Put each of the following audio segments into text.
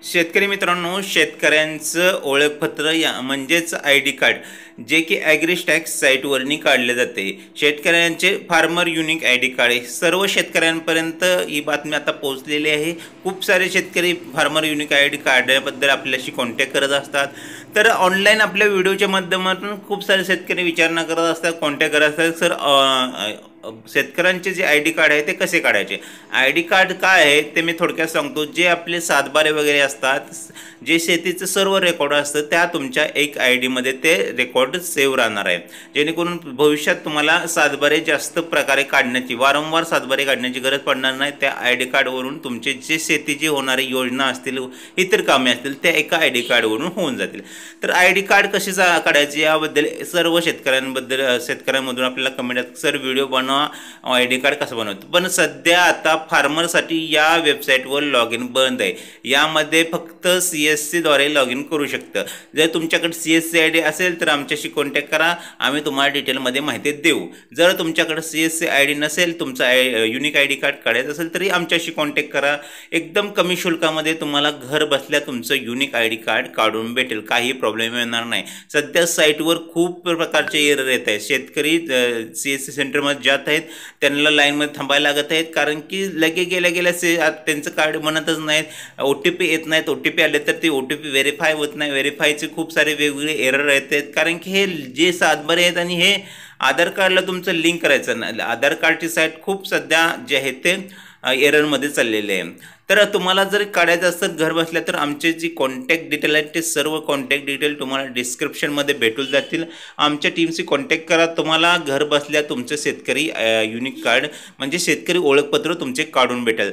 शेतकरी मित्रांनो, शेतकऱ्यांचं ओळखपत्र या म्हणजेच ID कार्ड जे की ॲग्रीस्टॅक्स साईटवरनी काढले जाते. शेतकऱ्यांचे फार्मर युनिक ID कार्ड आहे. सर्व शेतकऱ्यांपर्यंत ही बातमी आता पोहोचलेली आहे. खूप सारे शेतकरी फार्मर युनिक ID काढण्याबद्दल आपल्याशी कॉन्टॅक्ट करत असतात. तर ऑनलाईन आपल्या व्हिडिओच्या माध्यमातून खूप सारे शेतकरी विचारणा करत असतात, कॉन्टॅक्ट करत असतात. सर, शेतकऱ्यांचे जे ID कार्ड आहे ते कसे काढायचे? ID कार्ड काय आहे ते मी थोडक्यात सांगतो. जे आपले सातबारे वगैरे असतात, जे शेतीचं सर्व रेकॉर्ड असतं त्या तुमच्या एक ID मध्ये ते रेकॉर्ड सेव्ह राहणार आहे, जेणेकरून भविष्यात तुम्हाला सातबारे जास्त प्रकारे काढण्याची, वारंवार सातबारे काढण्याची गरज पडणार नाही. त्या ID कार्डवरून तुमचे जे शेतीची होणारी योजना असतील, इतर कामे असतील, त्या एका ID कार्डवरून होऊन जातील. तर ID कार्ड कसे काढायचे याबद्दल सर्व शेतकऱ्यांमधून आपल्याला कमेंट येतात, सर व्हिडिओ बनवा, ID कार्ड कसं बनवतं. पण सध्या आता फार्मरसाठी या वेबसाईटवर लॉग इन बंद आहे. यामध्ये फक्त CSC द्वारे लॉग इन करू शकतं. जर तुमच्याकडे CSC ID असेल तर आमच्याशी कॉन्टॅक्ट करा, आम्ही तुम्हाला डिटेलमध्ये माहिती देऊ. जर तुमच्याकडे CSC ID नसेल, तुमचा युनिक ID कार्ड काढायचं असेल तरी आमच्याशी कॉन्टॅक्ट करा. एकदम कमी शुल्कामध्ये तुम्हाला घर बसल्या तुमचं युनिक ID कार्ड काढून भेटेल. काही प्रॉब्लेम येणार नाही. सध्या साईटवर खूप प्रकारचे एरर येत आहेत. शेतकरी CSC सेंटरमध्ये जात आहेत, त्यांना लाईनमध्ये थांबायला लागत आहेत, कारण की लगे गेल्या त्यांचं कार्ड बनतच नाहीत. OTP येत नाहीत. OTP आले तर ते OTP व्हेरीफाय होत नाही. व्हेरीफायचे खूप सारे वेगवेगळे एरर येत आहेत, कारण की हे जे सातबारे आहेत आणि हे आधार कार्डला तुमचं लिंक करायचं नाही. आधार कार्डची साईट खूप सध्या जे आहे ते एररमध्ये चाललेले आहे. तर तुम्हाला जर काढायचं असतं घर बसल्या तर आमचे जी कॉन्टॅक्ट डिटेल आहेत ते सर्व कॉन्टॅक्ट डिटेल तुम्हाला डिस्क्रिप्शनमध्ये भेटून जातील. आमच्या टीमशी कॉन्टॅक्ट करा. तुम्हाला घर बसल्या तुमचं शेतकरी युनिक कार्ड म्हणजे शेतकरी ओळखपत्र तुमचे काढून भेटेल.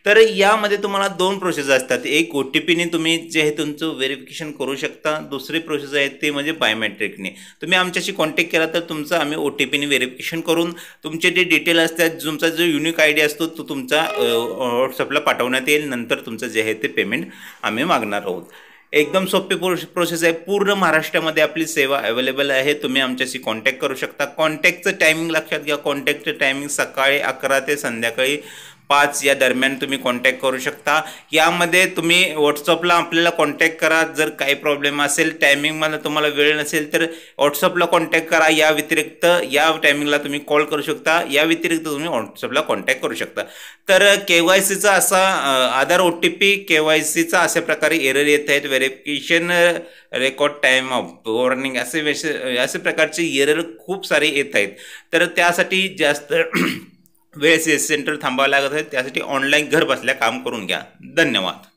तर यामध्ये तुम्हाला दोन प्रोसेस असतात. एक OTPने तुम्ही जे आहे तुमचं व्हेरिफिकेशन करू शकता. दुसरी प्रोसेस आहे ते म्हणजे बायोमेट्रिकने. तुम्ही आमच्याशी कॉन्टॅक्ट केला तर तुमचं आम्ही OTPने व्हेरिफिकेशन करून तुमचे जे डिटेल असतात, तुमचा जो युनिक ID असतो तो तुमचा व्हॉट्सअपला पाठवण्यात येईल. नंतर तुमचं जे आहे ते पेमेंट आम्ही मागणार आहोत. एकदम सोपी प्रोसेस आहे. पूर्ण महाराष्ट्रामध्ये आपली सेवा अवेलेबल आहे. तुम्ही आमच्याशी कॉन्टॅक्ट करू शकता. कॉन्टॅक्टचं टायमिंग लक्षात घ्या. कॉन्टॅक्टचं टायमिंग सकाळी 11 ते संध्याकाळी 5 या दरम्यान तुम्ही कॉन्टॅक्ट करू शकता. यामध्ये तुम्ही व्हॉट्सअपला आपल्याला कॉन्टॅक्ट करा. जर काही प्रॉब्लेम असेल, टायमिंगमध्ये तुम्हाला वेळ नसेल तर व्हॉट्सअपला कॉन्टॅक्ट करा. या व्यतिरिक्त या टायमिंगला तुम्ही कॉल करू शकता. या व्यतिरिक्त तुम्ही व्हॉट्सअपला कॉन्टॅक्ट करू शकता. तर KYCचा असा आधार OTP KYCचा अशा प्रकारे एरर येत आहेत. Verification record time of warning असे प्रकारचे एरर खूप सारे येत आहेत. तर त्यासाठी जास्त वेळ CSC सेंटर थांबावं लागत आहे. त्यासाठी ऑनलाईन घर बसल्या काम करून घ्या. धन्यवाद.